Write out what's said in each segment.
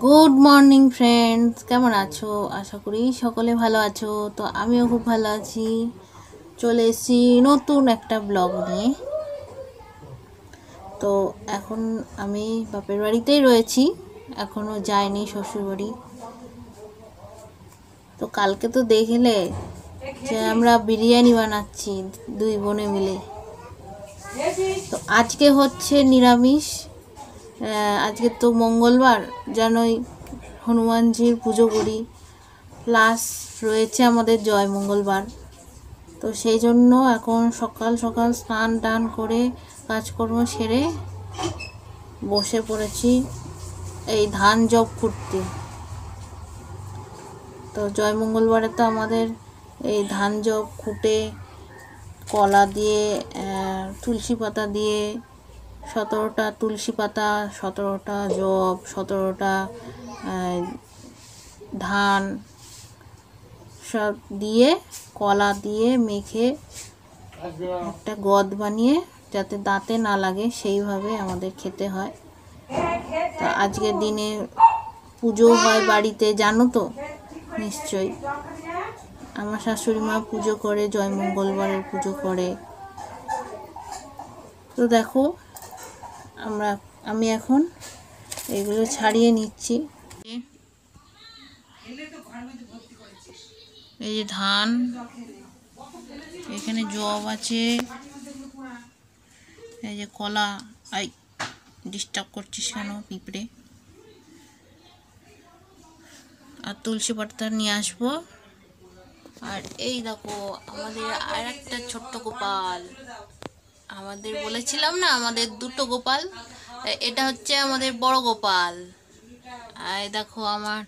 Good morning friends, কেমন আছো? আশা করি সকলে ভালো আছো। তো আমিও খুব ভালো আছি। চলে এসেছি নতুন একটা ব্লগ নিয়ে। তো এখন আমি বাপের বাড়িতেই রয়েছি, এখনও যাইনি শ্বশুরবাড়ি। তো কালকে তো দেখলে যে আমরা বিরিয়ানি বানাচ্ছি দুই বোনে মিলে। তো আজকে হচ্ছে নিরামিষ। আজকে তো মঙ্গলবার, জানোই হনুমানজির পুজো করি, প্লাস রয়েছে আমাদের জয় মঙ্গলবার। তো সেই জন্য এখন সকাল সকাল স্নান টান করে কাজকর্ম সেরে বসে পড়েছি এই ধান জব করতে। তো জয় মঙ্গলবারে তো আমাদের এই ধান জব খুঁটে কলা দিয়ে তুলসী পাতা দিয়ে 17টা তুলসী পাতা, 17টা জব, 17টা ধান সব দিয়ে কলা দিয়ে মেখে একটা গদ বানিয়ে যাতে দাঁতে না লাগে সেইভাবে আমাদের খেতে হয়। তা আজকের দিনে পুজো হয় বাড়িতে, জানো তো নিশ্চয়ই। আমার শাশুড়ি মা পুজো করে, জয় মঙ্গলবারের পুজো করে। তো দেখো আমি এখন এগুলো ছাড়িয়ে নিচ্ছি। এই যে ধান, এখানে জব আছে, এই যে কলা। আই ডিস্টার্ব করছিস কেন পিঁপড়ে? আর তুলসী পাতা নিয়ে আসবো। আর এই দেখো আমাদের আর একটা ছোট্ট গোপাল। আমাদের বলেছিলাম না আমাদের দুটো গোপাল, এটা হচ্ছে আমাদের বড় গোপাল। আর দেখো আমার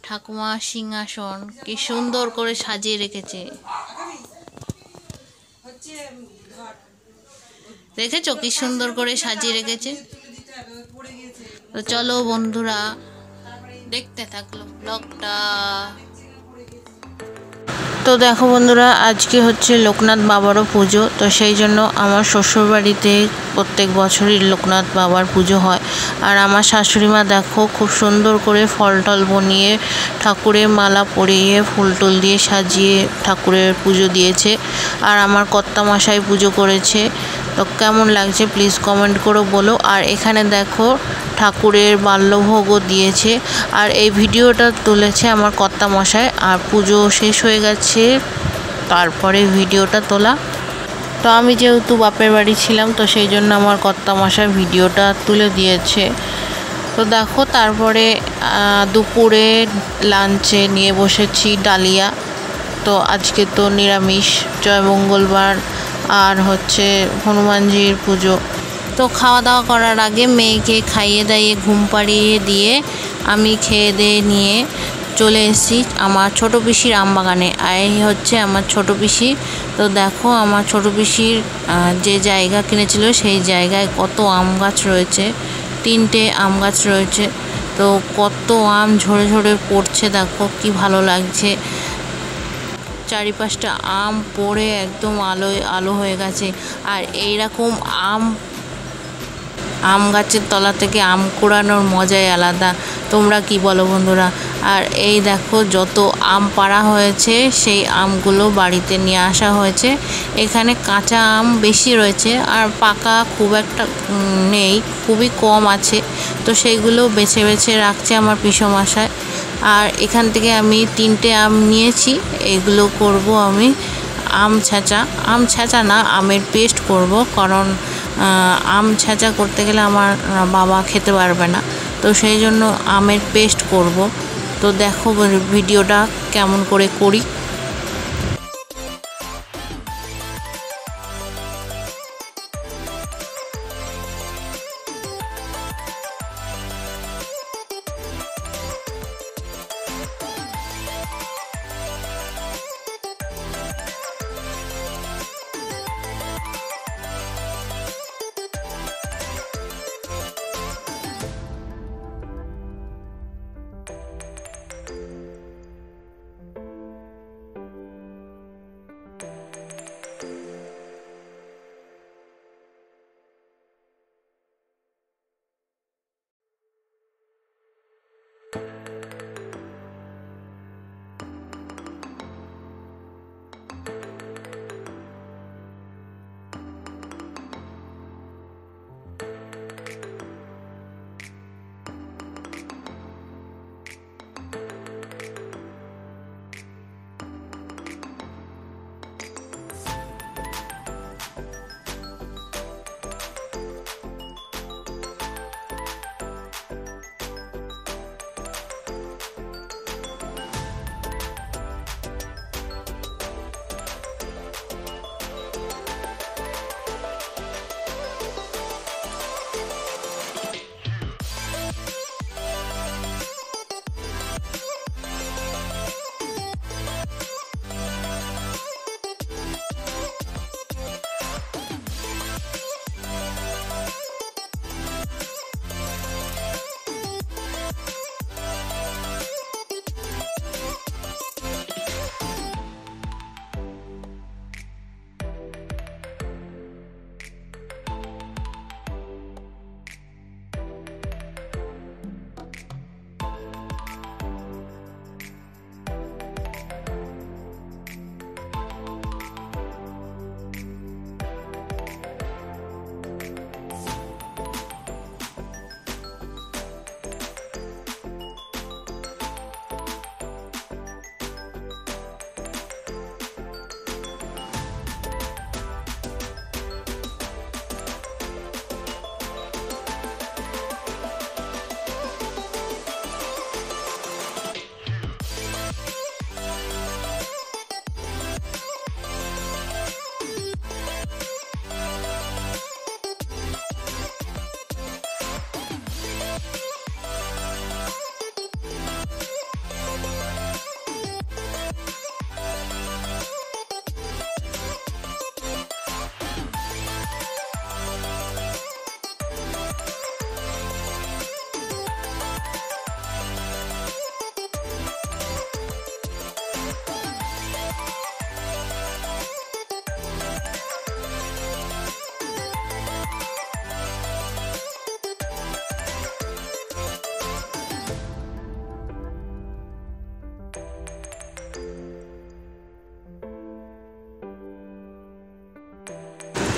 ঠাকুমা সিংহাসন কি সুন্দর করে সাজিয়ে রেখেছে, দেখেছো কি সুন্দর করে সাজিয়ে রেখেছে। তো চলো বন্ধুরা, দেখতে থাকলো ব্লগটা। তো দেখো বন্ধুরা, আজকে হচ্ছে লোকনাথ বাবারও পুজো। তো সেই জন্য আমার শ্বশুরবাড়িতে প্রত্যেক বছরই লোকনাথ বাবার পুজো হয়। আর আমার শাশুড়ি মা দেখো খুব সুন্দর করে ফল টল বনিয়ে ঠাকুরের মালা পরিয়ে ফুল টুল দিয়ে সাজিয়ে ঠাকুরের পুজো দিয়েছে। আর আমার কর্তামশাই পুজো করেছে। তো কেমন লাগছে প্লিজ কমেন্ট করে বলো। আর এখানে দেখো ঠাকুরের বাল্যভোগও দিয়েছে। আর এই ভিডিওটা তুলেছে আমার কর্তামশাই। আর পুজো শেষ হয়ে গেছে তারপরে ভিডিওটা তোলা। তো আমি যেহেতু বাপের বাড়ি ছিলাম, তো সেই জন্য আমার কর্তামশাই ভিডিওটা তুলে দিয়েছে। তো দেখো তারপরে দুপুরে লাঞ্চে নিয়ে বসেছি ডালিয়া। তো আজকে তো নিরামিষ, জয় মঙ্গলবার আর হচ্ছে হনুমানজির পুজো। তো খাওয়া দাওয়া করার আগে মেয়েকে খাইয়ে দাইয়ে ঘুম পাড়িয়ে দিয়ে আমি খেয়ে দিয়ে নিয়ে চলে এসেছি আমার ছোটো পিসির আমবাগানে। আর এই হচ্ছে আমার ছোটো পিসি। তো দেখো আমার ছোটো পিসির যে জায়গা কিনেছিল সেই জায়গায় কত আম গাছ রয়েছে, 3টে আম গাছ রয়েছে। তো কত আম ঝরে ঝরে পড়ছে, দেখো কি ভালো লাগছে। চারিপাশটা আম পড়ে একদম আলোয় আলো হয়ে গেছে। আর এইরকম আম গাছের তলা থেকে আম কুড়ানোর মজাই আলাদা, তোমরা কি বলো বন্ধুরা? আর এই দেখো যত আম পাড়া হয়েছে সেই আমগুলো বাড়িতে নিয়ে আসা হয়েছে। এখানে কাঁচা আম বেশি রয়েছে আর পাকা খুব একটা নেই, খুবই কম আছে। তো সেইগুলো বেছে বেছে রাখছে আমার পিসমশাই। আর এখান থেকে আমি 3টে আম নিয়েছি, এগুলো করব আমি আম ছেঁচা না, আমের পেস্ট করব। কারণ আম ছেঁচা করতে গেলে আমার বাবা খেতে পারবে না, তো সেই জন্য আমের পেস্ট করব। তো দেখো ভিডিওটা কেমন করে করি।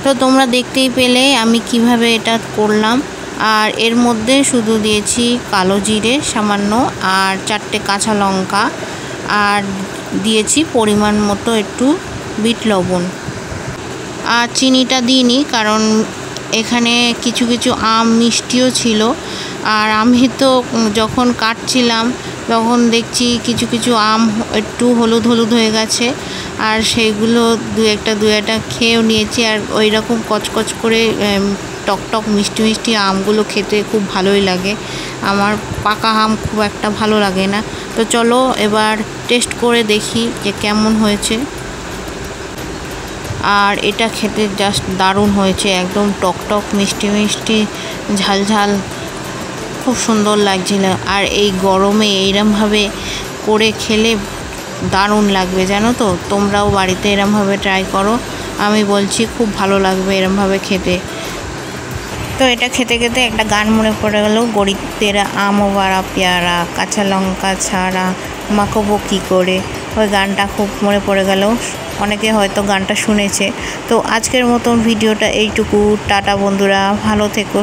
তো তোমরা দেখতেই পেলে আমি কিভাবে এটা করলাম। আর এর মধ্যে শুধু দিয়েছি কালো জিরে সামান্য, আর 4টে কাঁচা লঙ্কা, আর দিয়েছি পরিমাণ মতো একটু বিট লবণ। আর চিনিটা দিইনি, কারণ এখানে কিছু কিছু আম মিষ্টিও ছিল। আর আমি তো যখন কাটছিলাম তখন দেখছি কিছু কিছু আম একটু হলুদ হলুদ হয়ে গেছে, আর সেইগুলো দু একটা খেয়েও নিয়েছি। আর ওই রকম কচকচ করে টকটক মিষ্টি মিষ্টি আমগুলো খেতে খুব ভালোই লাগে। আমার পাকা আম খুব একটা ভালো লাগে না। তো চলো এবার টেস্ট করে দেখি যে কেমন হয়েছে। আর এটা খেতে জাস্ট দারুণ হয়েছে, একদম টকটক মিষ্টি মিষ্টি ঝাল ঝাল, খুব সুন্দর লাগছিল। আর এই গরমে এইরমভাবে করে খেলে দারুণ লাগবে, জানো তো। তোমরাও বাড়িতে এরমভাবে ট্রাই করো, আমি বলছি খুব ভালো লাগবে এরমভাবে খেতে। তো এটা খেতে খেতে একটা গান মনে পড়ে গেল, গরিবদের আমও বাড়া পেয়ারা, কাঁচা লঙ্কা ছাড়া মাখবো কী করে। ওই গানটা খুব মনে পড়ে গেল, অনেকে হয়তো গানটা শুনেছে। তো আজকের মতন ভিডিওটা এইটুকু। টাটা বন্ধুরা, ভালো থেকো।